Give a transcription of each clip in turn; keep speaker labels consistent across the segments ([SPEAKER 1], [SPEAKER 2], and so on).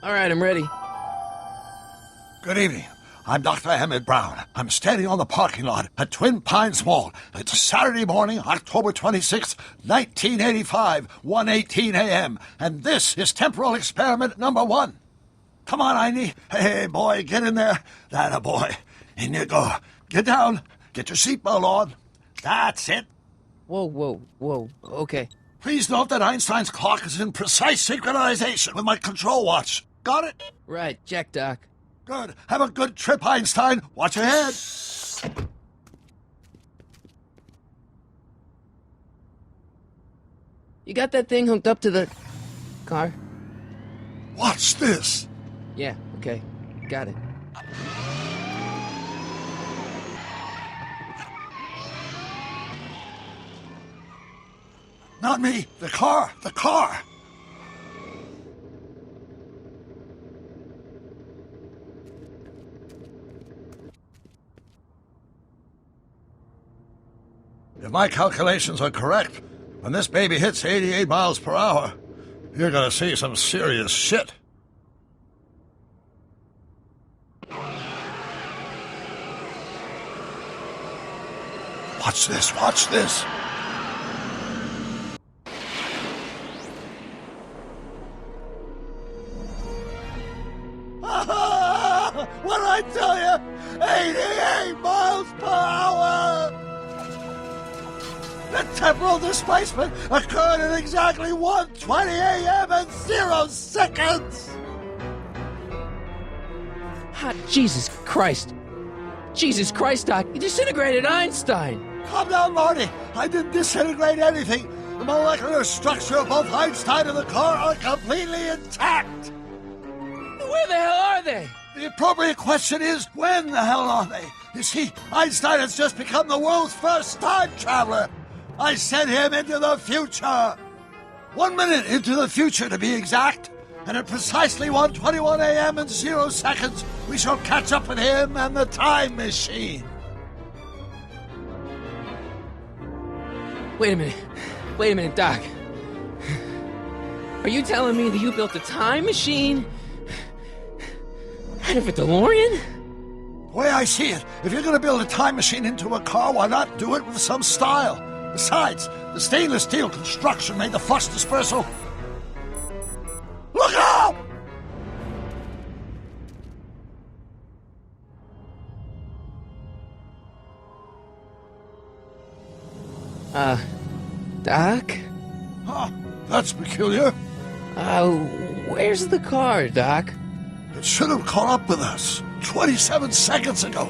[SPEAKER 1] All right, I'm ready.
[SPEAKER 2] Good evening. I'm Dr. Emmett Brown. I'm standing on the parking lot at Twin Pines Mall. It's Saturday morning, October 26th, 1985, 1:18 a.m. And this is temporal experiment number 1. Come on, Einie. Hey, boy, get in there. That a boy. In you go. Get down. Get your seatbelt on. That's it.
[SPEAKER 1] Whoa. Okay.
[SPEAKER 2] Please note that Einstein's clock is in precise synchronization with my control watch. Got it?
[SPEAKER 1] Right, check, Doc.
[SPEAKER 2] Good. Have a good trip, Einstein. Watch your head.
[SPEAKER 1] You got that thing hooked up to the car?
[SPEAKER 2] Watch this.
[SPEAKER 1] Yeah, okay. Got it.
[SPEAKER 2] Not me. The car. The car. If my calculations are correct, when this baby hits 88 miles per hour, you're gonna see some serious shit. Watch this, watch this. What did I tell you? 88 miles per hour! The temporal displacement occurred at exactly 1:20 a.m. and 0 seconds!
[SPEAKER 1] Jesus Christ. Jesus Christ, Doc. You disintegrated Einstein.
[SPEAKER 2] Calm down, Marty. I didn't disintegrate anything. The molecular structure of both Einstein and the car are completely intact.
[SPEAKER 1] Where the hell are they?
[SPEAKER 2] The appropriate question is, when the hell are they? You see, Einstein has just become the world's first time traveler. I sent him into the future. 1 minute into the future, to be exact. And at precisely 1:21 a.m. and 0 seconds, we shall catch up with him and the time machine.
[SPEAKER 1] Wait a minute, Doc. Are you telling me that you built a time machine out of a DeLorean?
[SPEAKER 2] The way I see it, if you're going to build a time machine into a car, why not do it with some style? Besides, the stainless steel construction made the flux dispersal. Look out!
[SPEAKER 1] Doc?
[SPEAKER 2] Huh, that's peculiar.
[SPEAKER 1] Where's the car, Doc?
[SPEAKER 2] It should have caught up with us 27 seconds ago.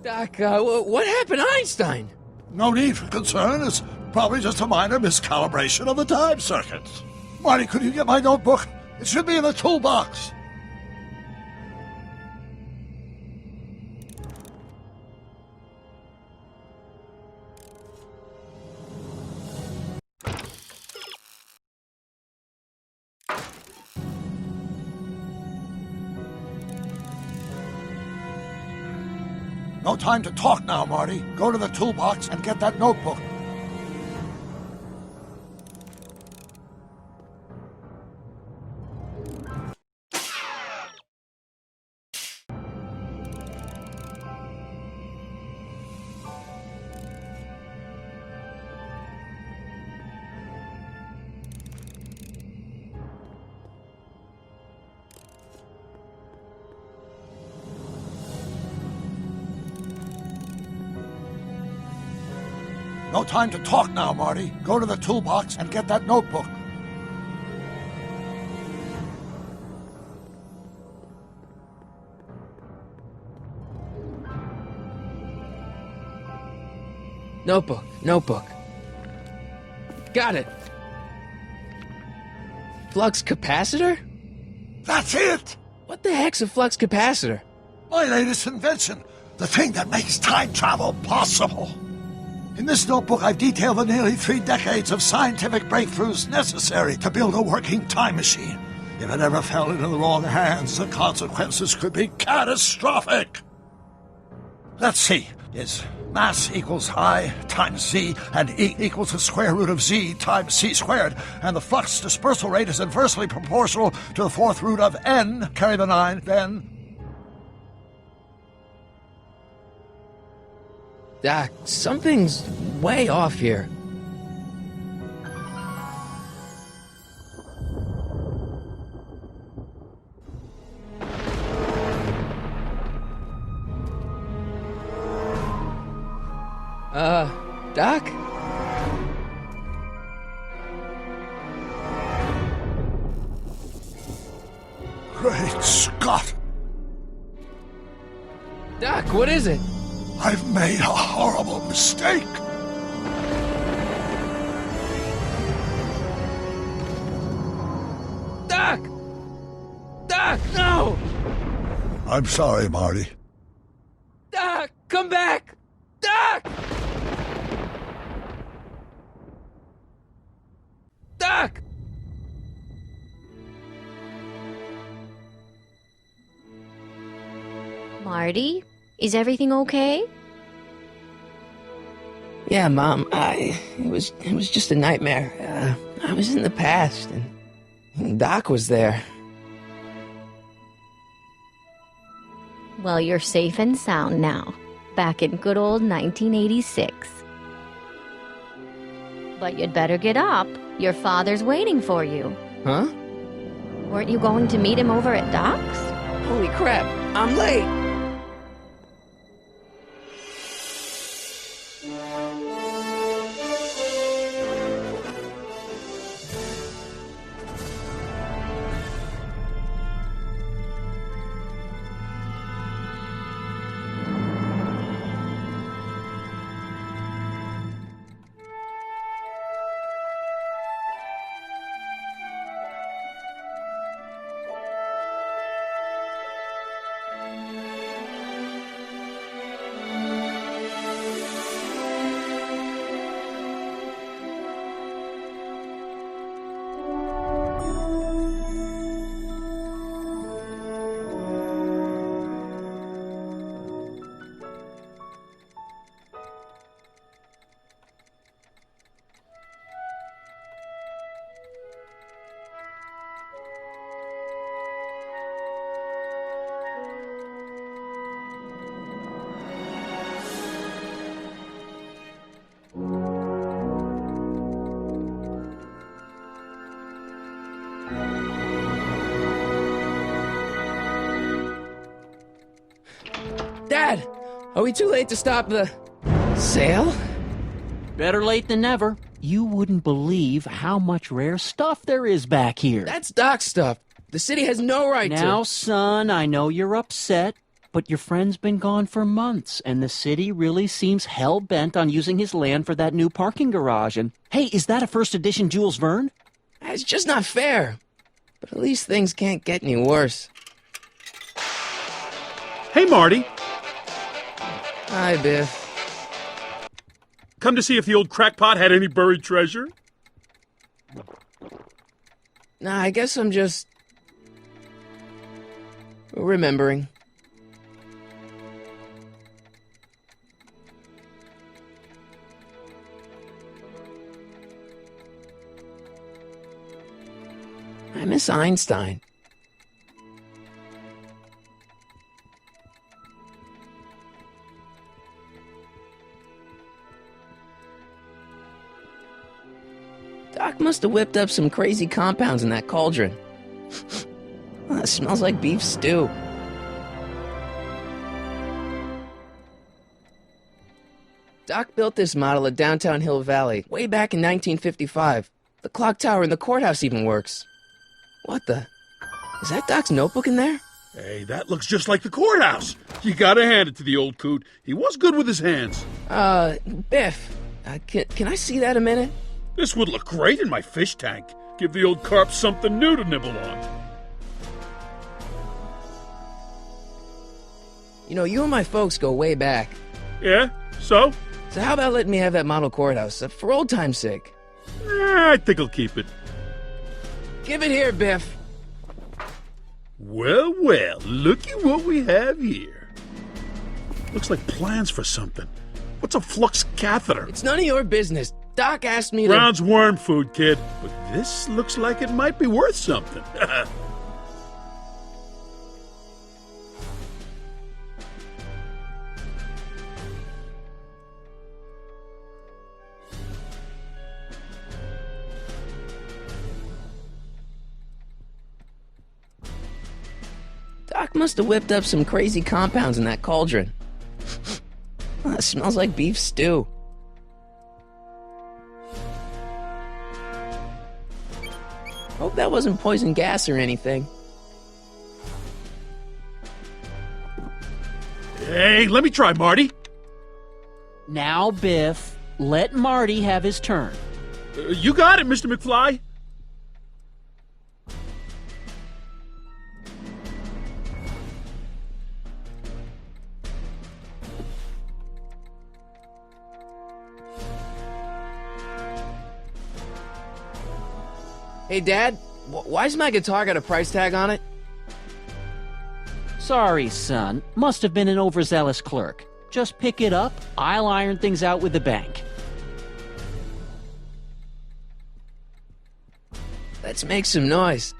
[SPEAKER 1] Doc, what happened to Einstein?
[SPEAKER 2] No need for concern. It's probably just a minor miscalibration of the time circuits. Marty, could you get my notebook? It should be in the toolbox. No time to talk now, Marty. Go to the toolbox and get that notebook. No time to talk now, Marty. Go to the toolbox and get that notebook.
[SPEAKER 1] Notebook. Got it. Flux capacitor?
[SPEAKER 2] That's it!
[SPEAKER 1] What the heck's a flux capacitor?
[SPEAKER 2] My latest invention. The thing that makes time travel possible. In this notebook, I've detailed the nearly 3 decades of scientific breakthroughs necessary to build a working time machine. If it ever fell into the wrong hands, the consequences could be catastrophic. Let's see. is mass equals I times Z, and E equals the square root of Z times C squared, and the flux dispersal rate is inversely proportional to the fourth root of N, carry the 9, then...
[SPEAKER 1] Doc, something's way off here. Doc?
[SPEAKER 2] Great Scott!
[SPEAKER 1] Doc, what is it?
[SPEAKER 2] I've made a horrible mistake!
[SPEAKER 1] Doc! Doc, no!
[SPEAKER 2] I'm sorry, Marty.
[SPEAKER 1] Doc, come back! Doc! Doc!
[SPEAKER 3] Marty, is everything okay?
[SPEAKER 1] Yeah, Mom, it was just a nightmare. I was in the past, and Doc was there.
[SPEAKER 3] Well, you're safe and sound now, back in good old 1986. But you'd better get up. Your father's waiting for you.
[SPEAKER 1] Huh?
[SPEAKER 3] Weren't you going to meet him over at Doc's?
[SPEAKER 1] Holy crap, I'm late! Dad, are we too late to stop the sale?
[SPEAKER 4] Better late than never. You wouldn't believe how much rare stuff there is back here.
[SPEAKER 1] That's Doc's stuff. The city has no right to...
[SPEAKER 4] Now, son, I know you're upset, but your friend's been gone for months, and the city really seems hell-bent on using his land for that new parking garage. And, hey, is that a first edition Jules Verne?
[SPEAKER 1] It's just not fair. But at least things can't get any worse.
[SPEAKER 5] Hey, Marty.
[SPEAKER 1] Hi, Biff.
[SPEAKER 5] Come to see if the old crackpot had any buried treasure?
[SPEAKER 1] Nah, I guess I'm just... remembering. I miss Einstein. Doc must have whipped up some crazy compounds in that cauldron. It smells like beef stew. Doc built this model at downtown Hill Valley way back in 1955. The clock tower in the courthouse even works. What the? Is that Doc's notebook in there?
[SPEAKER 5] Hey, that looks just like the courthouse. You gotta hand it to the old coot. He was good with his hands.
[SPEAKER 1] Biff, can I see that a minute?
[SPEAKER 5] This would look great in my fish tank. Give the old carp something new to nibble on.
[SPEAKER 1] You know, you and my folks go way back.
[SPEAKER 5] Yeah? So?
[SPEAKER 1] So how about letting me have that model courthouse, for old time's sake?
[SPEAKER 5] I think I'll keep it.
[SPEAKER 1] Give it here, Biff.
[SPEAKER 5] Well, well, looky what we have here. Looks like plans for something. What's a flux catheter?
[SPEAKER 1] It's none of your business. Doc asked me to...
[SPEAKER 5] Brown's worm food, kid. But this looks like it might be worth something.
[SPEAKER 1] Doc must have whipped up some crazy compounds in that cauldron. It smells like beef stew. Hope that wasn't poison gas or anything.
[SPEAKER 5] Hey, let me try, Marty.
[SPEAKER 4] Now, Biff, let Marty have his turn.
[SPEAKER 5] You got it, Mr. McFly.
[SPEAKER 1] Hey, Dad, why's my guitar got a price tag on it?
[SPEAKER 4] Sorry, son. Must have been an overzealous clerk. Just pick it up. I'll iron things out with the bank.
[SPEAKER 1] Let's make some noise.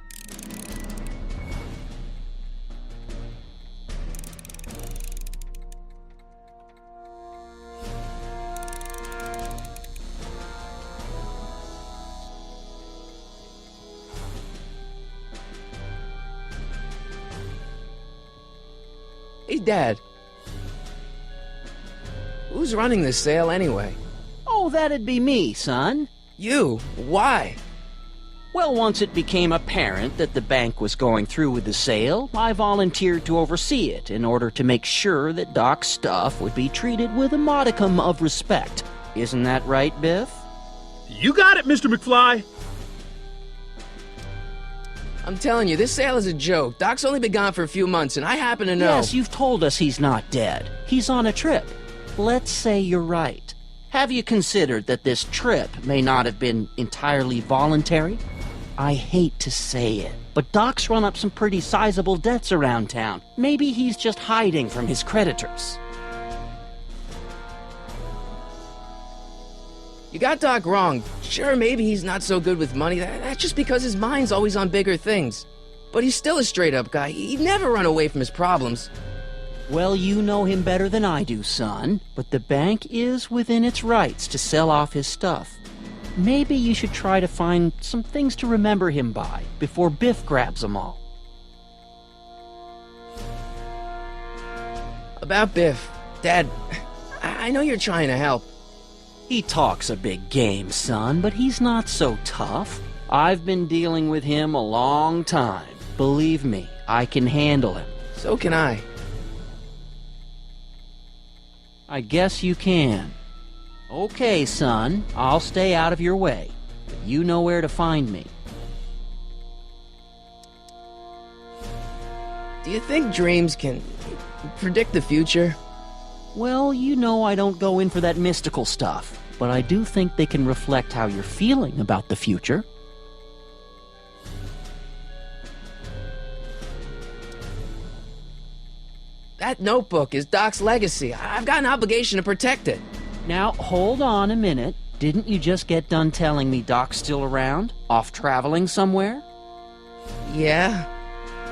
[SPEAKER 1] Hey, Dad. Who's running this sale anyway?
[SPEAKER 4] Oh, that'd be me, son.
[SPEAKER 1] You? Why?
[SPEAKER 4] Well, once it became apparent that the bank was going through with the sale, I volunteered to oversee it in order to make sure that Doc's stuff would be treated with a modicum of respect. Isn't that right, Biff?
[SPEAKER 5] You got it, Mr. McFly.
[SPEAKER 1] I'm telling you, this sale is a joke. Doc's only been gone for a few months, and I happen to know...
[SPEAKER 4] Yes, you've told us he's not dead. He's on a trip. Let's say you're right. Have you considered that this trip may not have been entirely voluntary? I hate to say it, but Doc's run up some pretty sizable debts around town. Maybe he's just hiding from his creditors.
[SPEAKER 1] You got Doc wrong. Sure, maybe he's not so good with money. That's just because his mind's always on bigger things. But he's still a straight-up guy. He'd never run away from his problems.
[SPEAKER 4] Well, you know him better than I do, son. But the bank is within its rights to sell off his stuff. Maybe you should try to find some things to remember him by before Biff grabs them all.
[SPEAKER 1] About Biff. Dad, I know you're trying to help.
[SPEAKER 4] He talks a big game, son, but he's not so tough. I've been dealing with him a long time. Believe me, I can handle him.
[SPEAKER 1] So can I.
[SPEAKER 4] I guess you can. Okay, son, I'll stay out of your way. But you know where to find me.
[SPEAKER 1] Do you think dreams can predict the future?
[SPEAKER 4] Well, you know I don't go in for that mystical stuff, but I do think they can reflect how you're feeling about the future.
[SPEAKER 1] That notebook is Doc's legacy. I've got an obligation to protect it.
[SPEAKER 4] Now, hold on a minute. Didn't you just get done telling me Doc's still around? Off traveling somewhere?
[SPEAKER 1] Yeah?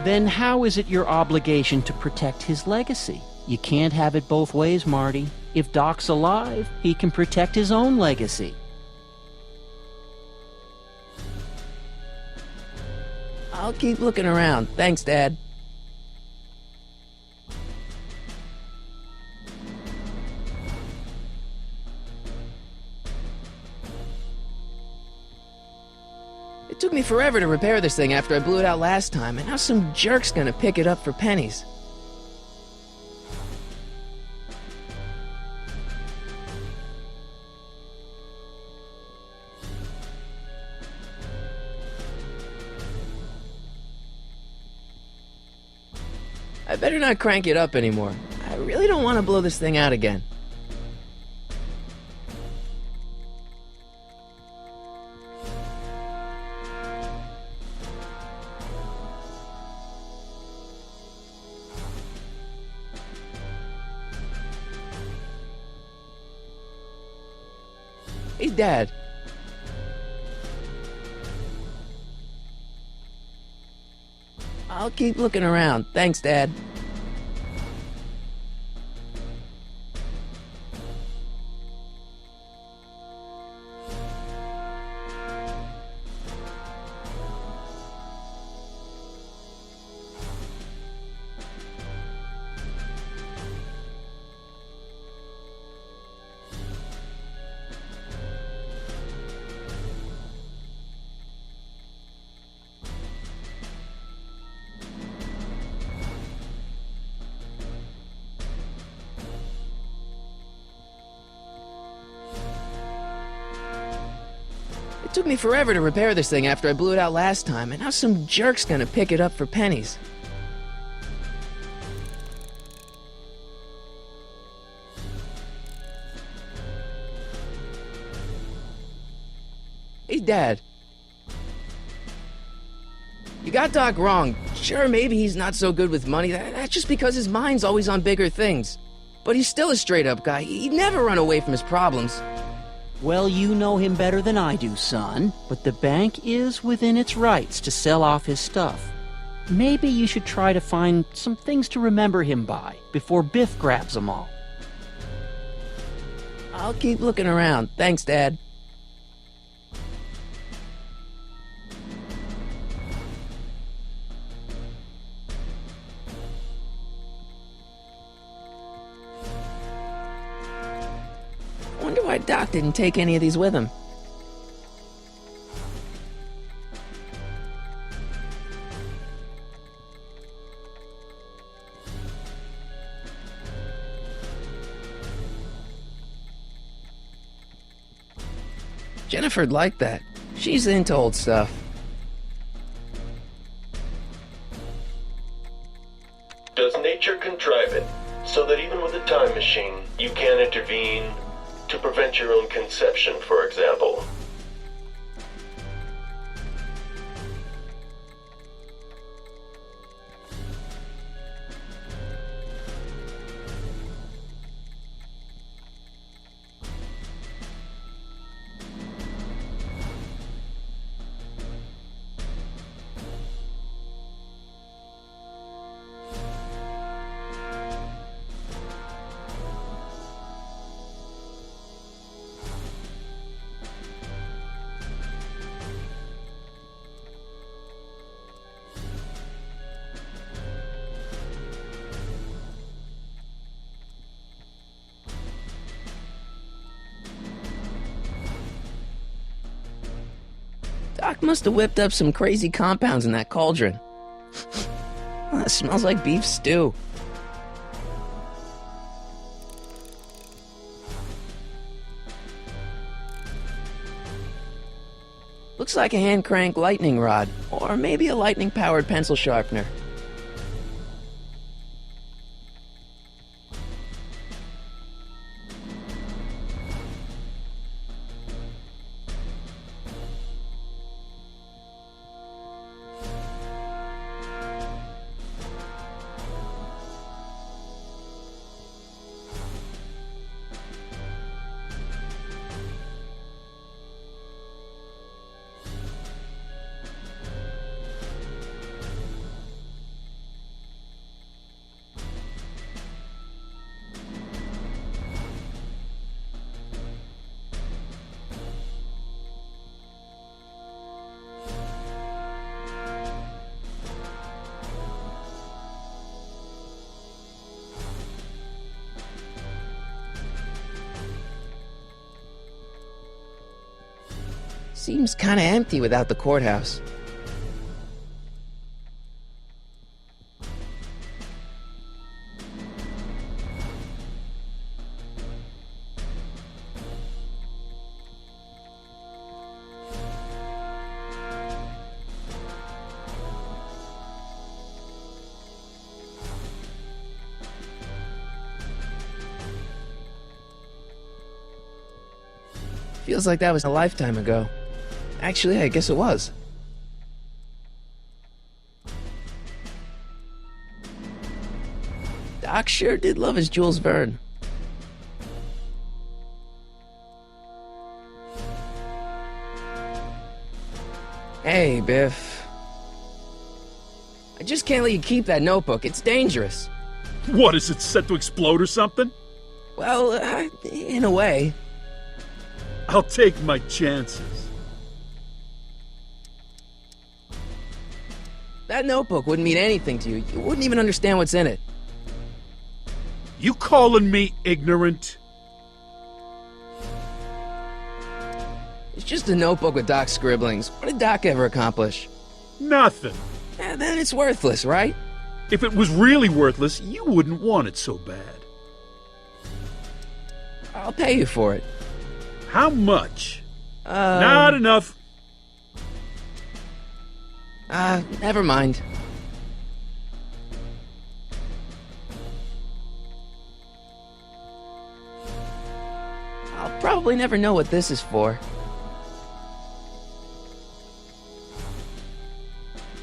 [SPEAKER 4] Then how is it your obligation to protect his legacy? You can't have it both ways, Marty. If Doc's alive, he can protect his own legacy.
[SPEAKER 1] I'll keep looking around. Thanks, Dad. It took me forever to repair this thing after I blew it out last time, and now some jerk's gonna pick it up for pennies. I better not crank it up anymore. I really don't want to blow this thing out again. Hey, Dad. I'll keep looking around. Thanks, Dad. It took me forever to repair this thing after I blew it out last time, and now some jerk's gonna pick it up for pennies. Hey, Dad. You got Doc wrong. Sure, maybe he's not so good with money. That's just because his mind's always on bigger things. But he's still a straight-up guy. He'd never run away from his problems.
[SPEAKER 4] Well, you know him better than I do, son. But the bank is within its rights to sell off his stuff. Maybe you should try to find some things to remember him by before Biff grabs them all.
[SPEAKER 1] I'll keep looking around. Thanks, Dad. I wonder why Doc didn't take any of these with him. Jennifer'd like that. She's into old stuff.
[SPEAKER 6] Does nature contrive it so that even with a time machine, you can intervene to prevent your own conception, for example?
[SPEAKER 1] Doc must have whipped up some crazy compounds in that cauldron. It smells like beef stew. Looks like a hand crank lightning rod, or maybe a lightning powered pencil sharpener. Seems kinda empty without the courthouse. Feels like that was a lifetime ago. Actually, I guess it was. Doc sure did love his Jules Verne. Hey, Biff. I just can't let you keep that notebook. It's dangerous.
[SPEAKER 5] What, is it set to explode or something?
[SPEAKER 1] Well, in a way.
[SPEAKER 5] I'll take my chances.
[SPEAKER 1] That notebook wouldn't mean anything to you. You wouldn't even understand what's in it.
[SPEAKER 5] You calling me ignorant?
[SPEAKER 1] It's just a notebook with Doc's scribblings. What did Doc ever accomplish?
[SPEAKER 5] Nothing.
[SPEAKER 1] Then it's worthless, right?
[SPEAKER 5] If it was really worthless, you wouldn't want it so bad.
[SPEAKER 1] I'll pay you for it.
[SPEAKER 5] How much? Not enough.
[SPEAKER 1] Never mind. I'll probably never know what this is for.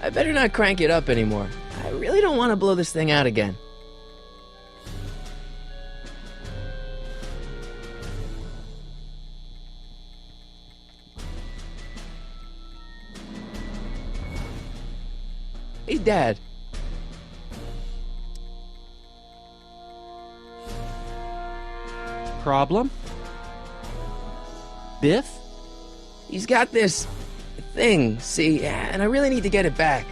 [SPEAKER 1] I better not crank it up anymore. I really don't want to blow this thing out again. Hey, Dad.
[SPEAKER 4] Problem? Biff?
[SPEAKER 1] He's got this thing, see, and I really need to get it back.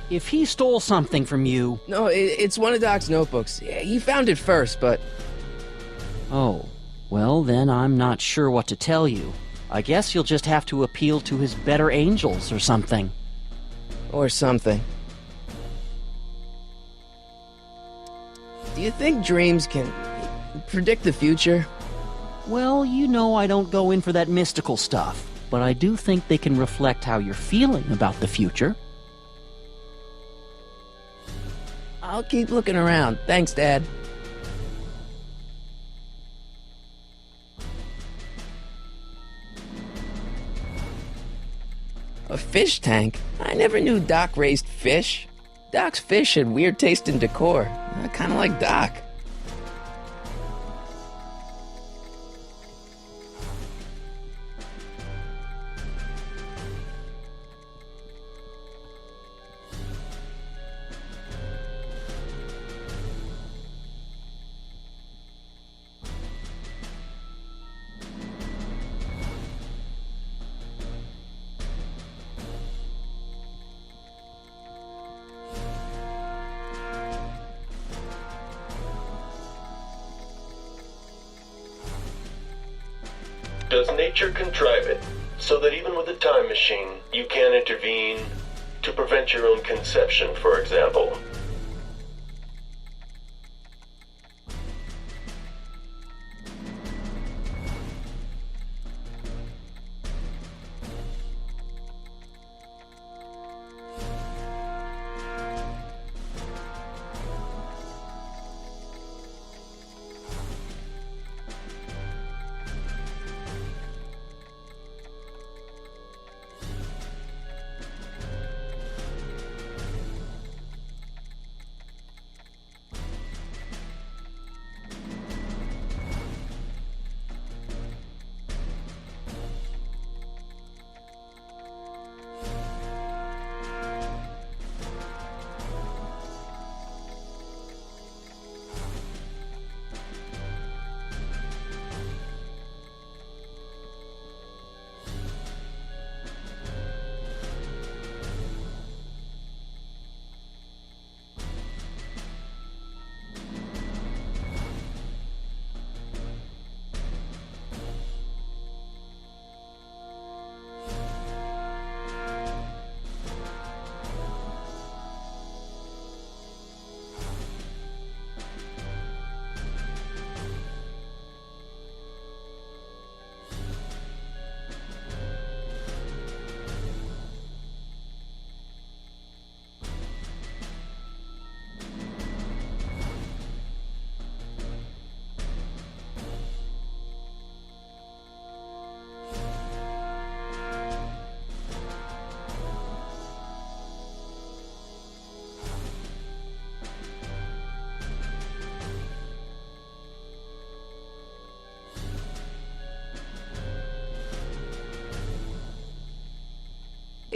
[SPEAKER 4] If he stole something from you...
[SPEAKER 1] No, it's one of Doc's notebooks. Yeah, he found it first, but...
[SPEAKER 4] Oh, well then I'm not sure what to tell you. I guess you'll just have to appeal to his better angels or something.
[SPEAKER 1] Or something. Do you think dreams can predict the future?
[SPEAKER 4] Well, you know I don't go in for that mystical stuff, but I do think they can reflect how you're feeling about the future.
[SPEAKER 1] I'll keep looking around. Thanks, Dad. A fish tank? I never knew Doc raised fish. Doc's fish had weird taste in decor. Kind of like Doc.
[SPEAKER 6] Does nature contrive it so that even with a time machine, you can intervene to prevent your own conception, for example?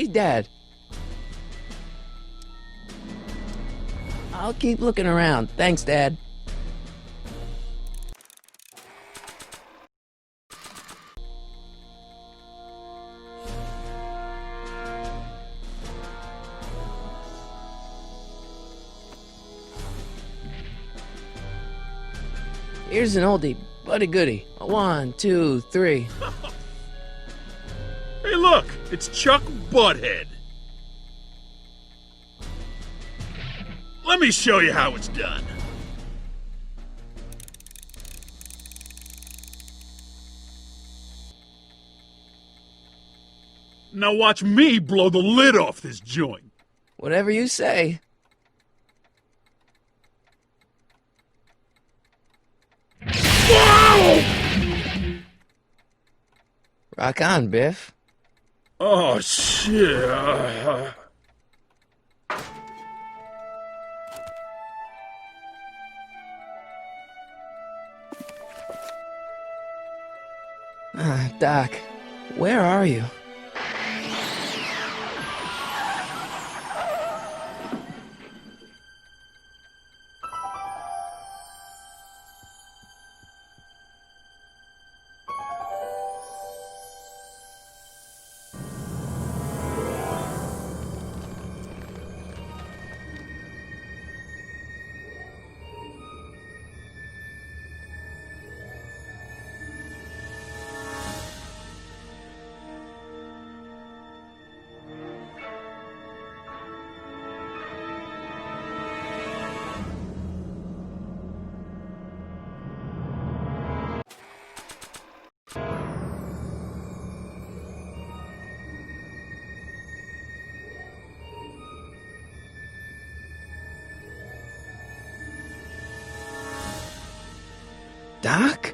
[SPEAKER 1] Hey, Dad. I'll keep looking around. Thanks, Dad. Here's an oldie, but a goodie. 1, 2, 3.
[SPEAKER 5] Hey, look! It's Chuck Butthead. Let me show you how it's done. Now watch me blow the lid off this joint.
[SPEAKER 1] Whatever you say. Rock on, Biff.
[SPEAKER 5] Oh, shit.
[SPEAKER 1] Doc, where are you? Doc?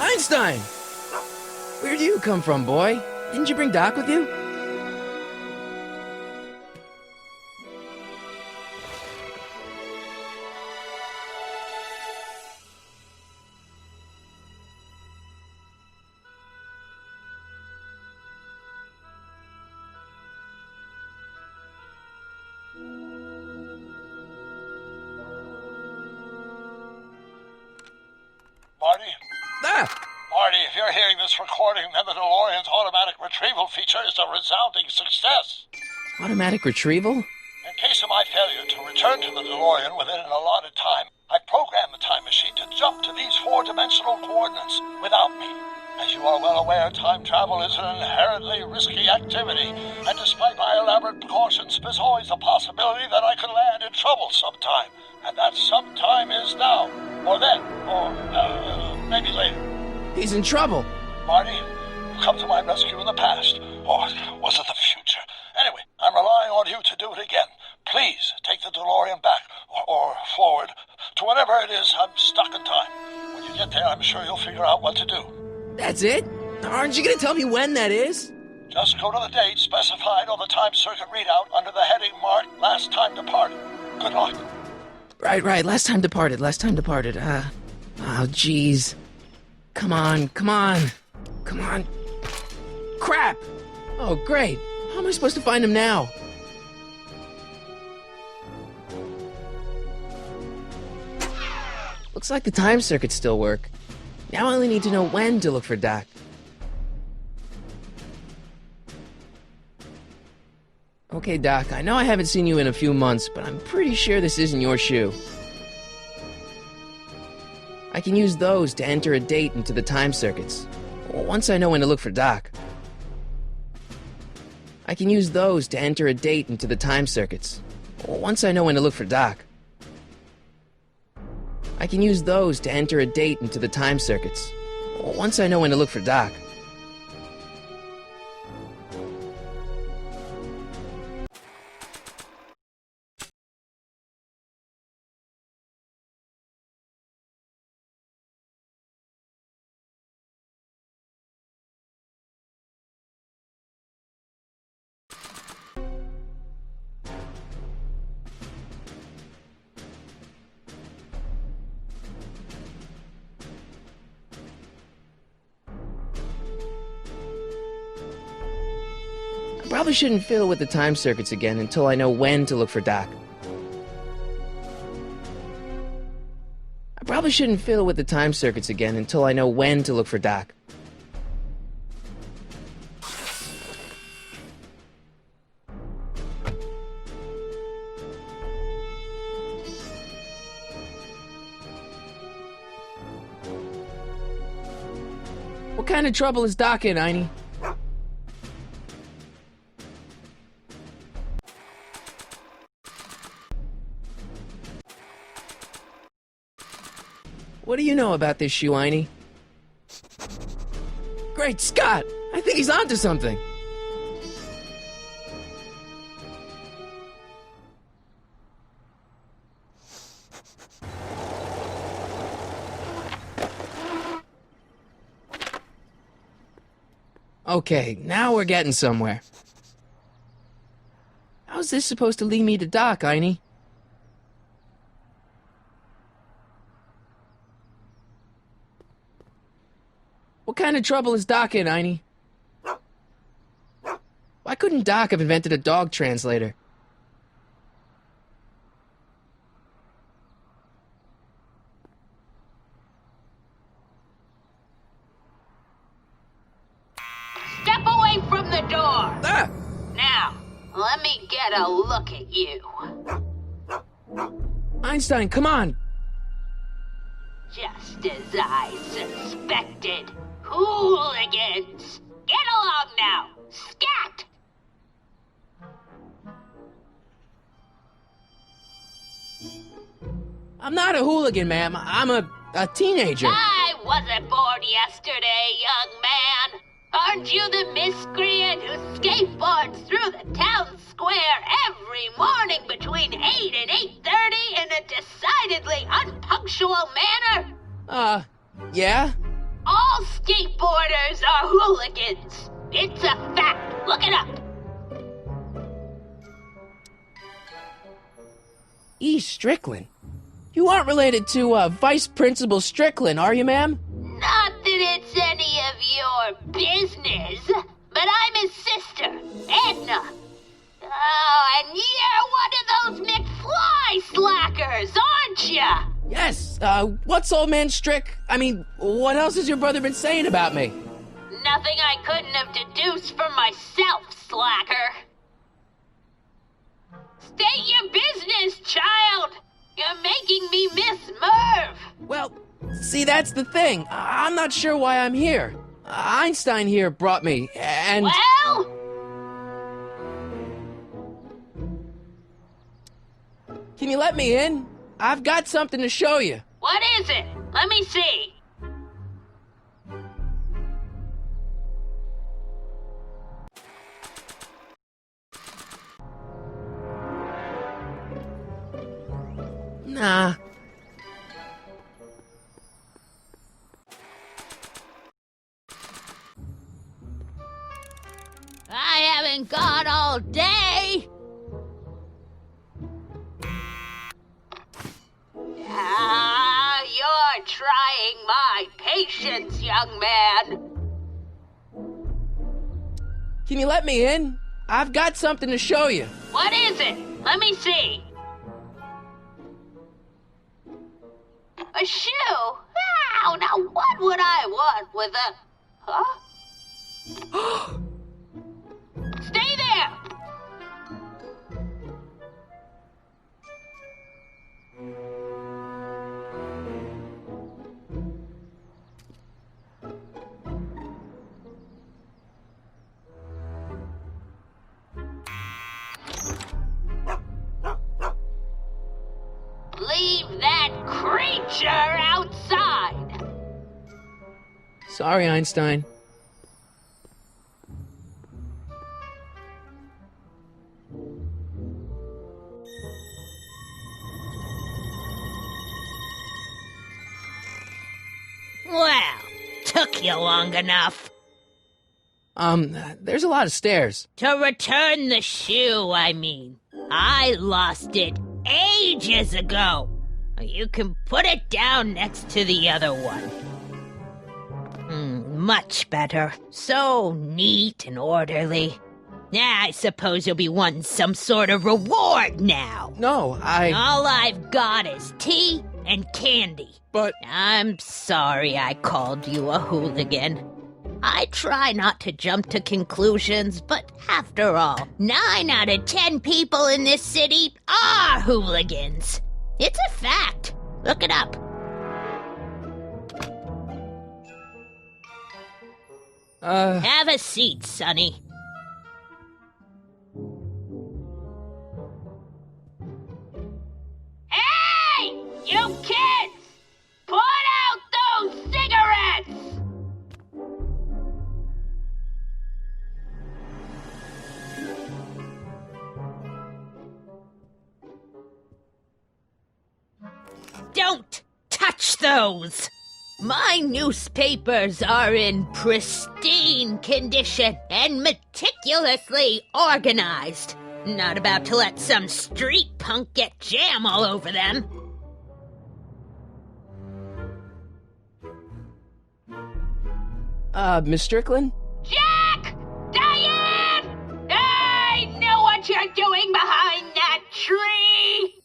[SPEAKER 1] Einstein! Where do you come from, boy? Didn't you bring Doc with you?
[SPEAKER 2] Marty?
[SPEAKER 1] Ah!
[SPEAKER 2] Marty, if you're hearing this recording, then the DeLorean's automatic retrieval feature is a resounding success.
[SPEAKER 1] Automatic retrieval?
[SPEAKER 2] In case of my failure to return to the DeLorean within an allotted time, I programmed the time machine to jump to these four-dimensional coordinates without me. As you are well aware, time travel is an inherently risky activity, and despite my elaborate precautions, there's always a possibility that I could land in trouble sometime. And that sometime is now, or then, or maybe later.
[SPEAKER 1] He's in trouble.
[SPEAKER 2] Marty, you've come to my rescue in the past, or was it the future? Anyway, I'm relying on you to do it again. Please take the DeLorean back, or forward, to whatever it is I'm stuck in time. When you get there, I'm sure you'll figure out what to do.
[SPEAKER 1] That's it? Aren't you gonna tell me when that is?
[SPEAKER 2] Just go to the date specified on the time circuit readout under the heading marked Last Time Departed. Good luck.
[SPEAKER 1] Right. Last time departed. Oh, jeez. Come on. Crap! Oh, great. How am I supposed to find him now? Looks like the time circuits still work. Now I only need to know when to look for Doc. Okay, Doc, I know I haven't seen you in a few months, but I'm pretty sure this isn't your shoe. I can use those to enter a date into the time circuits. Once I know when to look for Doc. I can use those to enter a date into the time circuits. Once I know when to look for Doc. I can use those to enter a date into the time circuits. Once I know when to look for Doc. I probably shouldn't fiddle with the time circuits again until I know when to look for Doc. I probably shouldn't fiddle with the time circuits again until I know when to look for Doc. What kind of trouble is Doc in, Einie? What do you know about this shoe, Einie? Great Scott! I think he's onto something! Okay, now we're getting somewhere. How's this supposed to lead me to Doc, Einie? What kind of trouble is Doc in, Einie? Why couldn't Doc have invented a dog translator?
[SPEAKER 7] Step away from the door!
[SPEAKER 1] Ah!
[SPEAKER 7] Now, let me get a look at you.
[SPEAKER 1] Einstein, come on!
[SPEAKER 7] Just as I suspected. Hooligans! Get along now! Scat!
[SPEAKER 1] I'm not a hooligan, ma'am. I'm a teenager.
[SPEAKER 7] I wasn't born yesterday, young man. Aren't you the miscreant who skateboards through the town square every morning between 8 and 8:30 in a decidedly unpunctual manner?
[SPEAKER 1] Yeah?
[SPEAKER 7] All skateboarders are hooligans. It's a fact. Look it up.
[SPEAKER 1] E. Strickland. You aren't related to, Vice Principal Strickland, are you, ma'am?
[SPEAKER 7] Not that it's any of your business, but I'm his sister, Edna. Oh, and you're one of those McFly slackers, aren't ya?
[SPEAKER 1] Yes, what's old man Strick? I mean, what else has your brother been saying about me?
[SPEAKER 7] Nothing I couldn't have deduced for myself, slacker. State your business, child. You're making me miss Merv.
[SPEAKER 1] Well, see, that's the thing. I'm not sure why I'm here. Einstein here brought me, and...
[SPEAKER 7] Well?
[SPEAKER 1] Can you let me in? I've got something to show you.
[SPEAKER 7] What is it? Let me see.
[SPEAKER 1] Nah.
[SPEAKER 7] I haven't got all day. You're trying my patience, young man.
[SPEAKER 1] Can you let me in? I've got something to show you.
[SPEAKER 7] What is it? Let me see. A shoe? Wow, now what would I want with a... Huh? Stay there! Leave that creature outside!
[SPEAKER 1] Sorry, Einstein.
[SPEAKER 7] Well, took you long enough.
[SPEAKER 1] There's a lot of stairs.
[SPEAKER 7] To return the shoe, I mean. I lost it ages ago. You can put it down next to the other one. Much better. So neat and orderly. I suppose you'll be wanting some sort of reward now.
[SPEAKER 1] No,
[SPEAKER 7] All I've got is tea and candy.
[SPEAKER 1] But...
[SPEAKER 7] I'm sorry I called you a hooligan. I try not to jump to conclusions, but after all, 9 out of 10 people in this city are hooligans. It's a fact. Look it up. Have a seat, Sonny. Hey! You kids! Put out those cigarettes! Don't touch those! My newspapers are in pristine condition and meticulously organized. Not about to let some street punk get jam all over them.
[SPEAKER 1] Miss Strickland?
[SPEAKER 7] Jack! Diane! I know what you're doing behind that tree!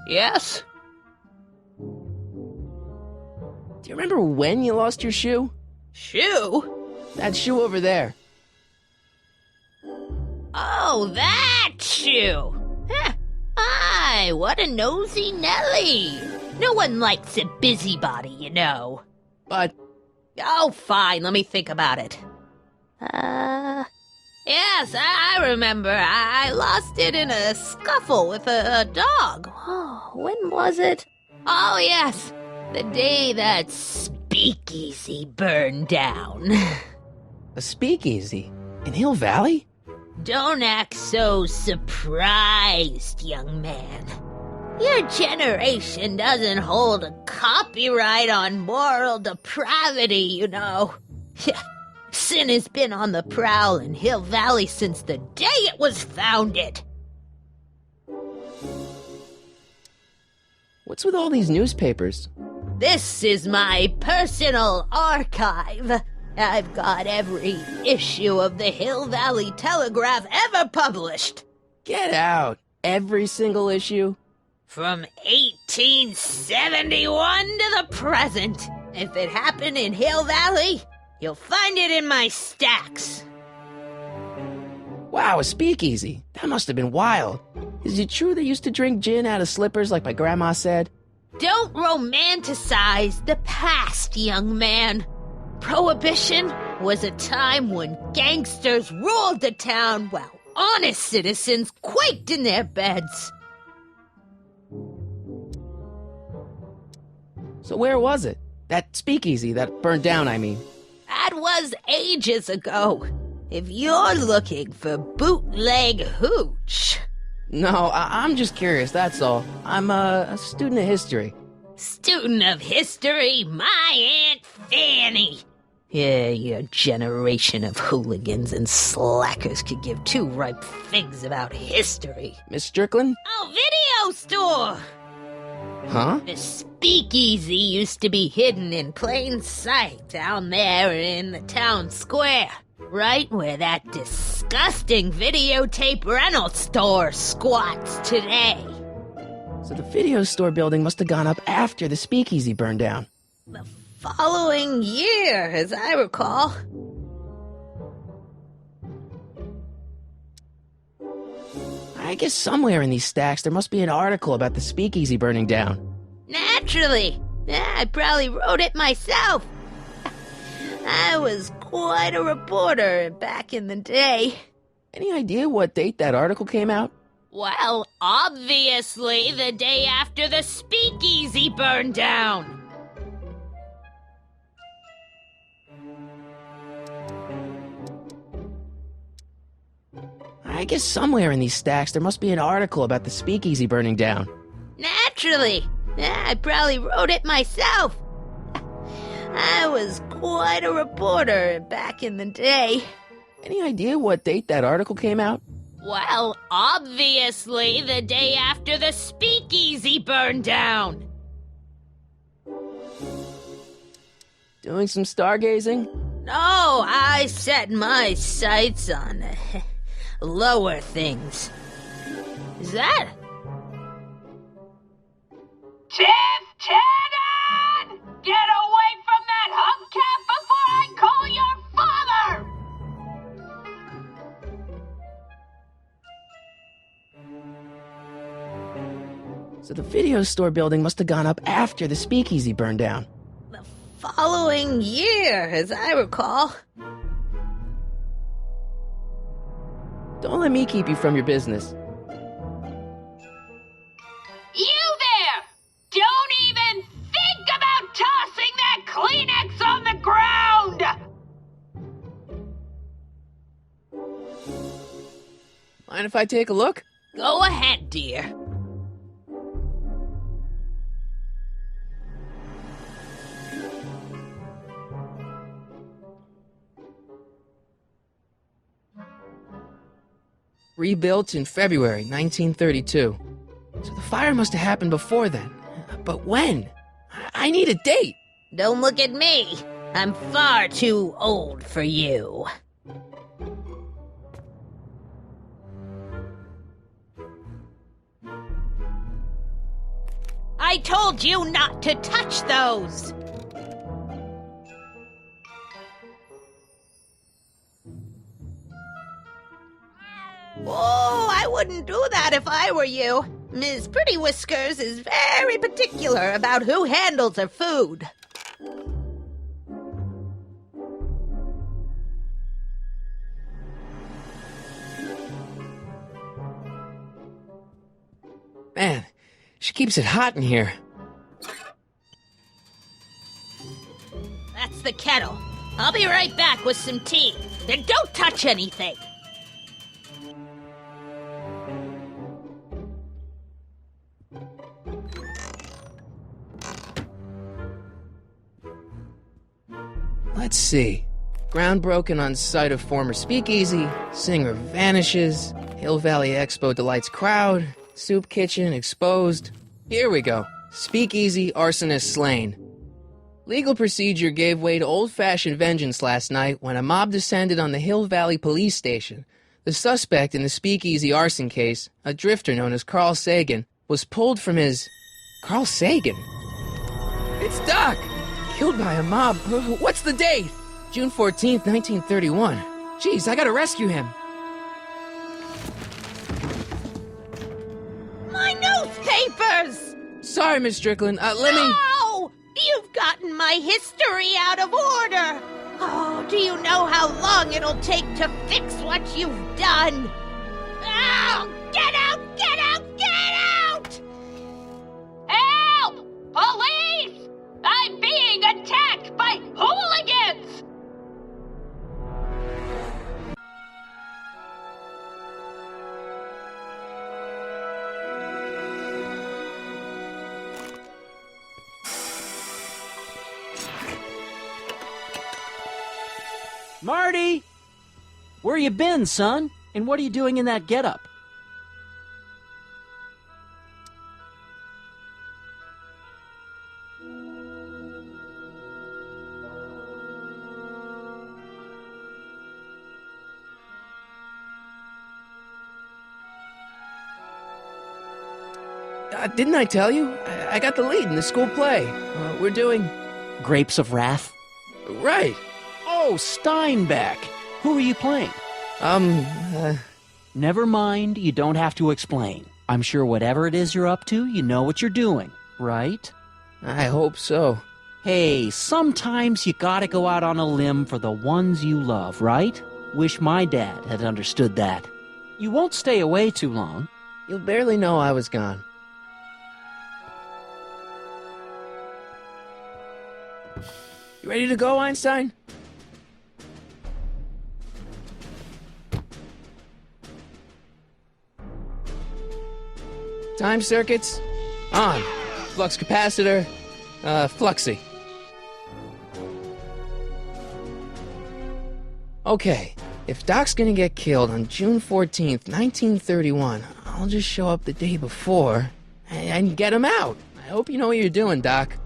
[SPEAKER 1] Yes? Do you remember when you lost your shoe?
[SPEAKER 7] Shoe?
[SPEAKER 1] That shoe over there.
[SPEAKER 7] Oh, that shoe! Huh. Aye, what a nosy Nelly! No one likes a busybody, you know.
[SPEAKER 1] But...
[SPEAKER 7] Oh, fine, let me think about it. Yes, I remember. I lost it in a scuffle with a dog. Oh, when was it? Oh, yes, the day that speakeasy burned down.
[SPEAKER 1] A speakeasy? In Hill Valley?
[SPEAKER 7] Don't act so surprised, young man. Your generation doesn't hold a copyright on moral depravity, you know. Sin has been on the prowl in Hill Valley since the day it was founded.
[SPEAKER 1] What's with all these newspapers?
[SPEAKER 7] This is my personal archive. I've got every issue of the Hill Valley Telegraph ever published.
[SPEAKER 1] Get out! Every single issue?
[SPEAKER 7] From 1871 to the present. If it happened in Hill Valley, you'll find it in my stacks.
[SPEAKER 1] Wow, a speakeasy. That must have been wild. Is it true they used to drink gin out of slippers like my grandma said?
[SPEAKER 7] Don't romanticize the past, young man. Prohibition was a time when gangsters ruled the town while honest citizens quaked in their beds.
[SPEAKER 1] So where was it? That speakeasy that burned down, I mean.
[SPEAKER 7] That was ages ago. If you're looking for bootleg hooch...
[SPEAKER 1] No, I'm just curious, that's all. I'm a student of history.
[SPEAKER 7] Student of history, my Aunt Fanny. Yeah, your generation of hooligans and slackers could give two ripe figs about history.
[SPEAKER 1] Miss Strickland?
[SPEAKER 7] Oh, video store!
[SPEAKER 1] Huh?
[SPEAKER 7] The speakeasy used to be hidden in plain sight down there in the town square. Right where that disgusting videotape rental store squats today.
[SPEAKER 1] So the video store building must have gone up after the speakeasy burned down.
[SPEAKER 7] The following year, as I recall.
[SPEAKER 1] I guess somewhere in these stacks there must be an article about the speakeasy burning down.
[SPEAKER 7] Naturally. I probably wrote it myself. I was quite a reporter back in the day.
[SPEAKER 1] Any idea what date that article came out?
[SPEAKER 7] Well, obviously the day after the speakeasy burned down.
[SPEAKER 1] I guess somewhere in these stacks there must be an article about the speakeasy burning down.
[SPEAKER 7] Naturally. I probably wrote it myself. I was quite a reporter back in the day.
[SPEAKER 1] Any idea what date that article came out?
[SPEAKER 7] Well, obviously the day after the speakeasy burned down.
[SPEAKER 1] Doing some stargazing?
[SPEAKER 7] No, I set my sights on lower things. Is that? Tiff Tannen! Get away from that hubcap before I call your father!
[SPEAKER 1] So the video store building must have gone up after the speakeasy burned down.
[SPEAKER 7] The following year, as I recall.
[SPEAKER 1] Don't let me keep you from your business.
[SPEAKER 7] You there! Don't even think about tossing that Kleenex on the ground!
[SPEAKER 1] Mind if I take a look?
[SPEAKER 7] Go ahead, dear.
[SPEAKER 1] Rebuilt in February 1932. So the fire must have happened before then. But when? I need a date.
[SPEAKER 7] Don't look at me. I'm far too old for you. I told you not to touch those! Oh, I wouldn't do that if I were you. Ms. Pretty Whiskers is very particular about who handles her food.
[SPEAKER 1] Man, she keeps it hot in here.
[SPEAKER 7] That's the kettle. I'll be right back with some tea. And don't touch anything.
[SPEAKER 1] Let's see. Ground broken on site of former speakeasy. Singer vanishes. Hill Valley Expo delights crowd. Soup kitchen exposed. Here we go. Speakeasy arsonist slain. Legal procedure gave way to old-fashioned vengeance last night when a mob descended on the Hill Valley police station. The suspect in the speakeasy arson case, a drifter known as Carl Sagan, was pulled from his... Carl Sagan? It's Doc! Killed by a mob. What's the date? June 14th, 1931. Jeez, I gotta rescue him.
[SPEAKER 7] My newspapers!
[SPEAKER 1] Sorry, Miss Strickland. Let me...
[SPEAKER 7] No! You've gotten my history out of order! Oh, do you know how long it'll take to fix what you've done? Oh, get out! Get out! Get out! Help! Police! I'm being attacked by hooligans!
[SPEAKER 4] Marty! Where you been, son? And what are you doing in that getup?
[SPEAKER 1] Didn't I tell you? I got the lead in the school play. We're doing...
[SPEAKER 4] Grapes of Wrath?
[SPEAKER 1] Right.
[SPEAKER 4] Oh, Steinbeck! Who are you playing? Never mind, you don't have to explain. I'm sure whatever it is you're up to, you know what you're doing, right?
[SPEAKER 1] I hope so.
[SPEAKER 4] Hey, sometimes you gotta go out on a limb for the ones you love, right? Wish my dad had understood that. You won't stay away too long.
[SPEAKER 1] You'll barely know I was gone. You ready to go, Einstein? Time circuits on. Flux capacitor, fluxy. Okay, if Doc's gonna get killed on June 14th, 1931, I'll just show up the day before and get him out. I hope you know what you're doing, Doc.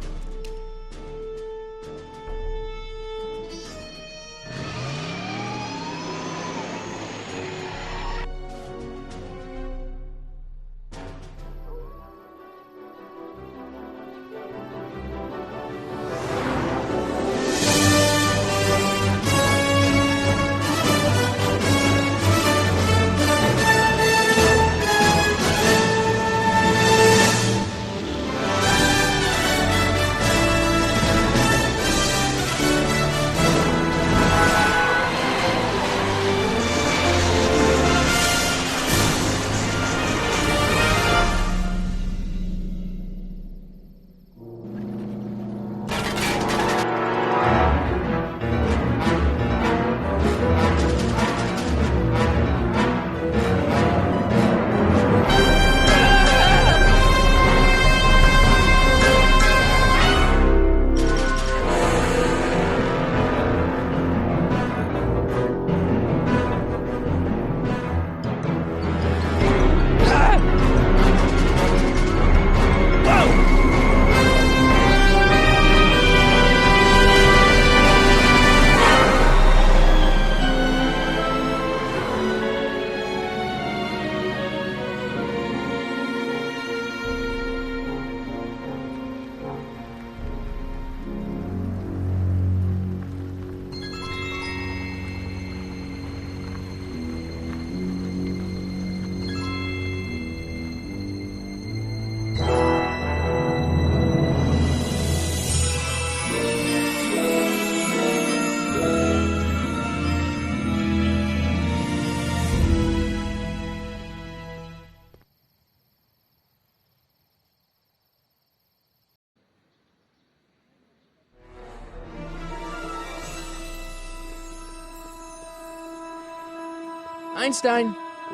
[SPEAKER 1] Einstein,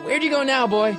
[SPEAKER 1] where'd you go now, boy?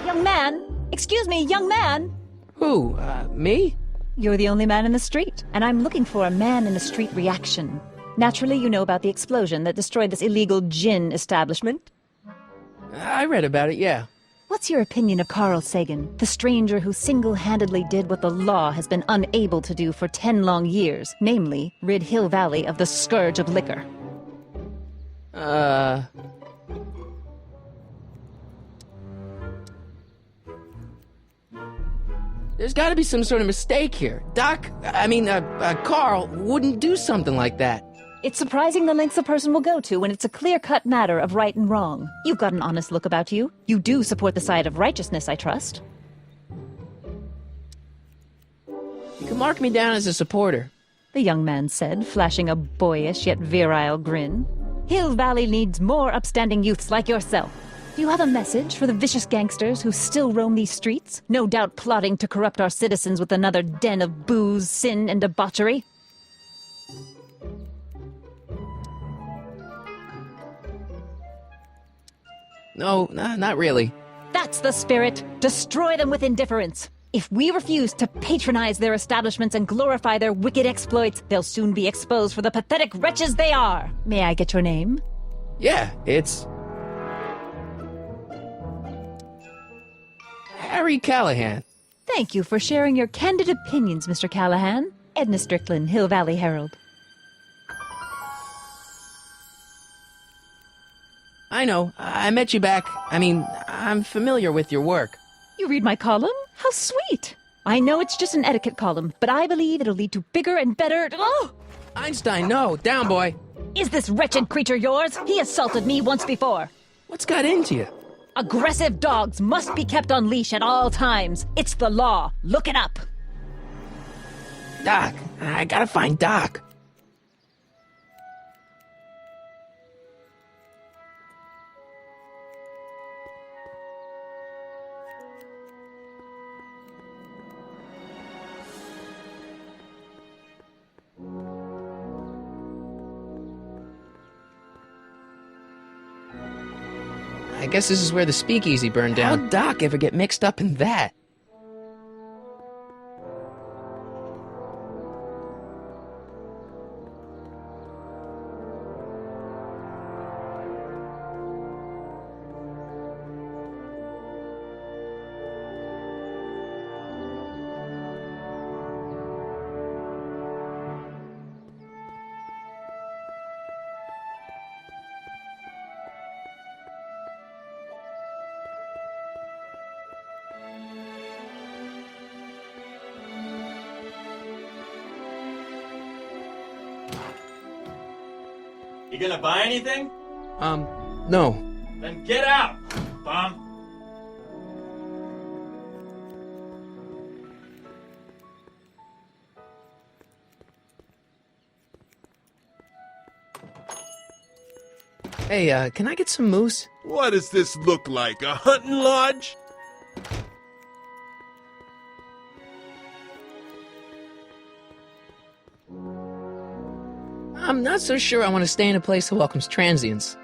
[SPEAKER 8] Young man! Excuse me, young man!
[SPEAKER 1] Who, me?
[SPEAKER 8] You're the only man in the street, and I'm looking for a man-in-the-street reaction. Naturally, you know about the explosion that destroyed this illegal gin establishment.
[SPEAKER 1] I read about it, yeah.
[SPEAKER 8] What's your opinion of Carl Sagan, the stranger who single-handedly did what the law has been unable to do for 10 long years, namely, rid Hill Valley of the scourge of liquor?
[SPEAKER 1] There's gotta be some sort of mistake here. Carl wouldn't do something like that.
[SPEAKER 8] It's surprising the lengths a person will go to when it's a clear-cut matter of right and wrong. You've got an honest look about you. You do support the side of righteousness, I trust.
[SPEAKER 1] You can mark me down as a supporter.
[SPEAKER 8] The young man said, flashing a boyish yet virile grin. Hill Valley needs more upstanding youths like yourself. Do you have a message for the vicious gangsters who still roam these streets, no doubt plotting to corrupt our citizens with another den of booze, sin, and debauchery?
[SPEAKER 1] No, not really.
[SPEAKER 8] That's the spirit. Destroy them with indifference. If we refuse to patronize their establishments and glorify their wicked exploits, they'll soon be exposed for the pathetic wretches they are. May I get your name?
[SPEAKER 1] Yeah, it's... Harry Callahan.
[SPEAKER 8] Thank you for sharing your candid opinions, Mr. Callahan. Edna Strickland, Hill Valley Herald.
[SPEAKER 1] I know. I met you back. I'm familiar with your work.
[SPEAKER 8] You read my column? How sweet! I know it's just an etiquette column, but I believe it'll lead to bigger and better... Oh!
[SPEAKER 1] Einstein, no. Down, boy.
[SPEAKER 8] Is this wretched creature yours? He assaulted me once before.
[SPEAKER 1] What's got into you?
[SPEAKER 8] Aggressive dogs must be kept on leash at all times. It's the law. Look it up.
[SPEAKER 1] Doc. I gotta find Doc. I guess this is where the speakeasy burned down. How'd Doc ever get mixed up in that?
[SPEAKER 9] You gonna buy anything?
[SPEAKER 1] No.
[SPEAKER 9] Then get out, bum!
[SPEAKER 1] Hey, can I get some moose?
[SPEAKER 5] What does this look like, a hunting lodge?
[SPEAKER 1] I'm not so sure I want to stay in a place that welcomes transients.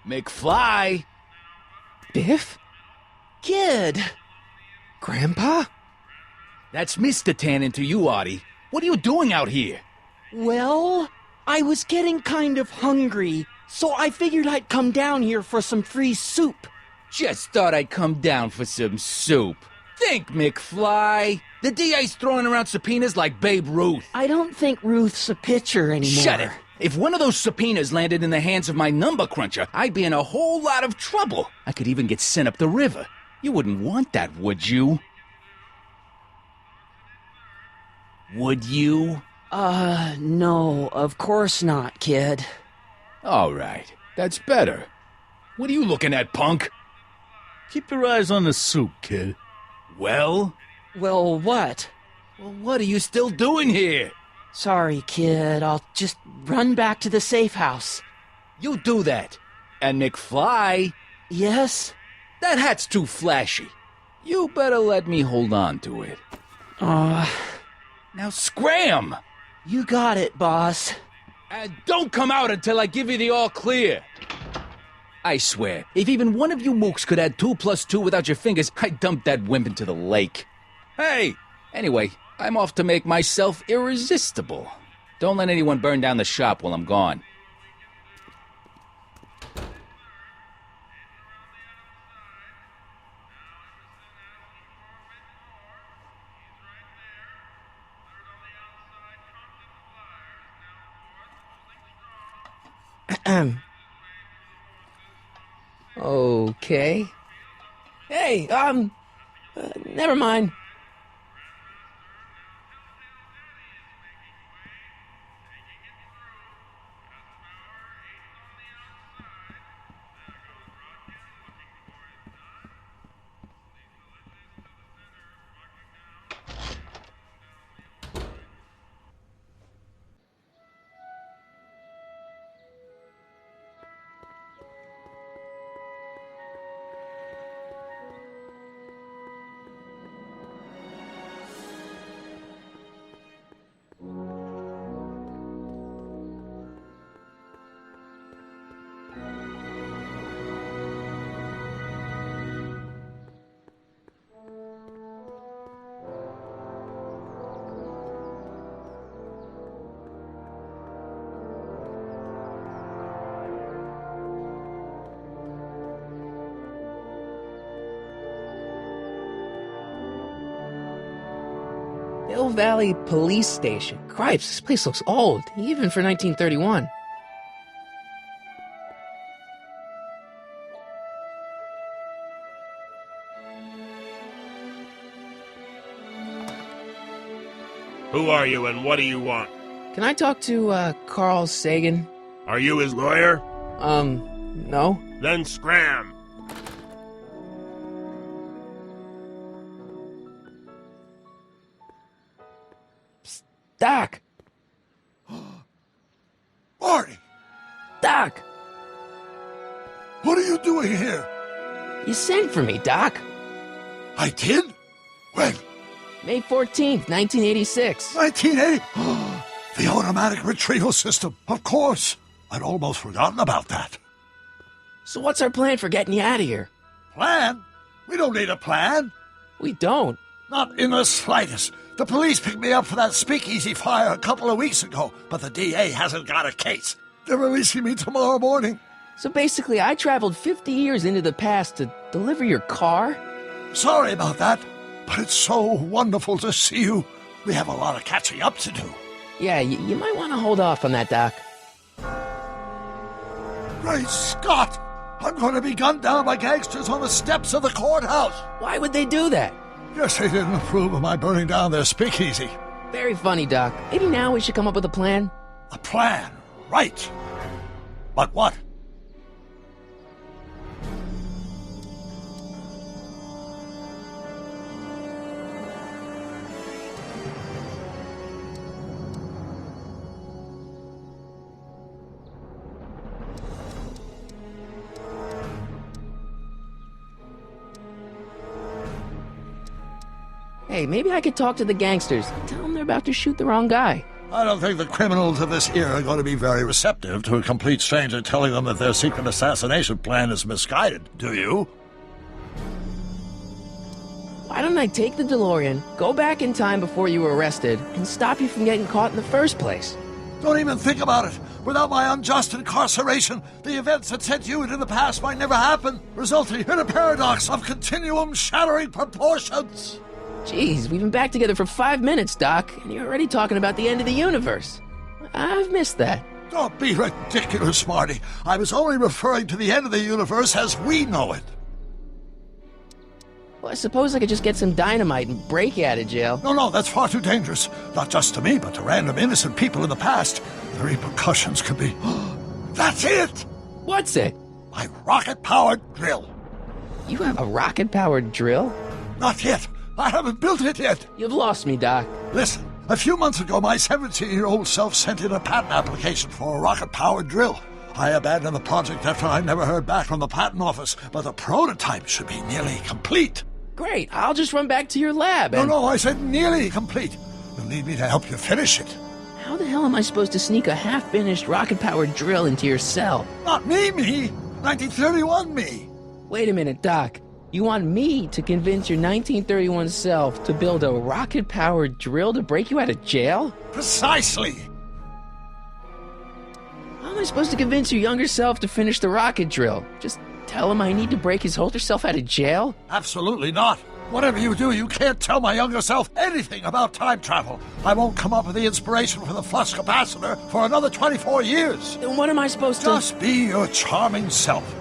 [SPEAKER 10] McFly!
[SPEAKER 1] Biff?
[SPEAKER 4] Kid!
[SPEAKER 1] Grandpa?
[SPEAKER 10] That's Mr. Tannen to you, Artie. What are you doing out here?
[SPEAKER 4] Well, I was getting kind of hungry, so I figured I'd come down here for some free soup.
[SPEAKER 10] Just thought I'd come down for some soup. Think, McFly. The DA's throwing around subpoenas like Babe Ruth.
[SPEAKER 4] I don't think Ruth's a pitcher anymore.
[SPEAKER 10] Shut it! If one of those subpoenas landed in the hands of my number cruncher, I'd be in a whole lot of trouble. I could even get sent up the river. You wouldn't want that, would you? Would you?
[SPEAKER 4] No, of course not, kid.
[SPEAKER 10] All right, that's better. What are you looking at, punk?
[SPEAKER 5] Keep your eyes on the soup, kid.
[SPEAKER 10] Well?
[SPEAKER 4] Well, what?
[SPEAKER 10] Well, what are you still doing here?
[SPEAKER 4] Sorry, kid. I'll just run back to the safe house.
[SPEAKER 10] You do that. And McFly?
[SPEAKER 4] Yes?
[SPEAKER 10] That hat's too flashy. You better let me hold on to it. Now scram!
[SPEAKER 4] You got it, boss.
[SPEAKER 10] And don't come out until I give you the all clear. I swear, if even one of you mooks could add 2 + 2 without your fingers, I'd dump that wimp into the lake. Hey! Anyway, I'm off to make myself irresistible. Don't let anyone burn down the shop while I'm gone.
[SPEAKER 1] Okay. Hey, never mind. Hill Valley Police Station. Cripes, this place looks old, even for 1931.
[SPEAKER 11] Who are you and what do you want?
[SPEAKER 1] Can I talk to, Carl Sagan?
[SPEAKER 11] Are you his lawyer?
[SPEAKER 1] No.
[SPEAKER 11] Then scram!
[SPEAKER 1] Doc!
[SPEAKER 2] Marty!
[SPEAKER 1] Doc!
[SPEAKER 2] What are you doing here?
[SPEAKER 1] You sent for me, Doc.
[SPEAKER 2] I did? When?
[SPEAKER 1] May 14th, 1986.
[SPEAKER 2] 1980? The automatic retrieval system. Of course. I'd almost forgotten about that.
[SPEAKER 1] So what's our plan for getting you out of here?
[SPEAKER 2] Plan? We don't need a plan.
[SPEAKER 1] We don't.
[SPEAKER 2] Not in the slightest. The police picked me up for that speakeasy fire a couple of weeks ago, but the DA hasn't got a case. They're releasing me tomorrow morning.
[SPEAKER 1] So basically, I traveled 50 years into the past to deliver your car?
[SPEAKER 2] Sorry about that, but it's so wonderful to see you. We have a lot of catching up to do.
[SPEAKER 1] Yeah, you might want to hold off on that, Doc.
[SPEAKER 2] Great Scott! I'm going to be gunned down by gangsters on the steps of the courthouse.
[SPEAKER 1] Why would they do that?
[SPEAKER 2] Guess they didn't approve of my burning down their speakeasy.
[SPEAKER 1] Very funny, Doc. Maybe now we should come up with a plan.
[SPEAKER 2] A plan, right. But what?
[SPEAKER 1] Hey, maybe I could talk to the gangsters. Tell them they're about to shoot the wrong guy.
[SPEAKER 2] I don't think the criminals of this era are going to be very receptive to a complete stranger telling them that their secret assassination plan is misguided, do you?
[SPEAKER 1] Why don't I take the DeLorean, go back in time before you were arrested, and stop you from getting caught in the first place?
[SPEAKER 2] Don't even think about it. Without my unjust incarceration, the events that sent you into the past might never happen, resulting in a paradox of continuum-shattering proportions.
[SPEAKER 1] Jeez, we've been back together for 5 minutes, Doc, and you're already talking about the end of the universe. I've missed that.
[SPEAKER 2] Don't be ridiculous, Marty. I was only referring to the end of the universe as we know it.
[SPEAKER 1] Well, I suppose I could just get some dynamite and break you out of jail.
[SPEAKER 2] No, that's far too dangerous. Not just to me, but to random innocent people in the past. The repercussions could be... That's it!
[SPEAKER 1] What's it?
[SPEAKER 2] My rocket-powered drill.
[SPEAKER 1] You have a rocket-powered drill?
[SPEAKER 2] Not yet. I haven't built it yet.
[SPEAKER 1] You've lost me, Doc.
[SPEAKER 2] Listen, a few months ago, my 17-year-old self sent in a patent application for a rocket-powered drill. I abandoned the project after I never heard back from the patent office, but the prototype should be nearly complete.
[SPEAKER 1] Great, I'll just run back to your lab and...
[SPEAKER 2] No, I said nearly complete. You'll need me to help you finish it.
[SPEAKER 1] How the hell am I supposed to sneak a half-finished rocket-powered drill into your cell?
[SPEAKER 2] Not me! 1931 me!
[SPEAKER 1] Wait a minute, Doc. You want me to convince your 1931 self to build a rocket-powered drill to break you out of jail?
[SPEAKER 2] Precisely!
[SPEAKER 1] How am I supposed to convince your younger self to finish the rocket drill? Just tell him I need to break his older self out of jail?
[SPEAKER 2] Absolutely not. Whatever you do, you can't tell my younger self anything about time travel. I won't come up with the inspiration for the flux capacitor for another 24 years.
[SPEAKER 1] Then what am I supposed to...
[SPEAKER 2] Just be your charming self.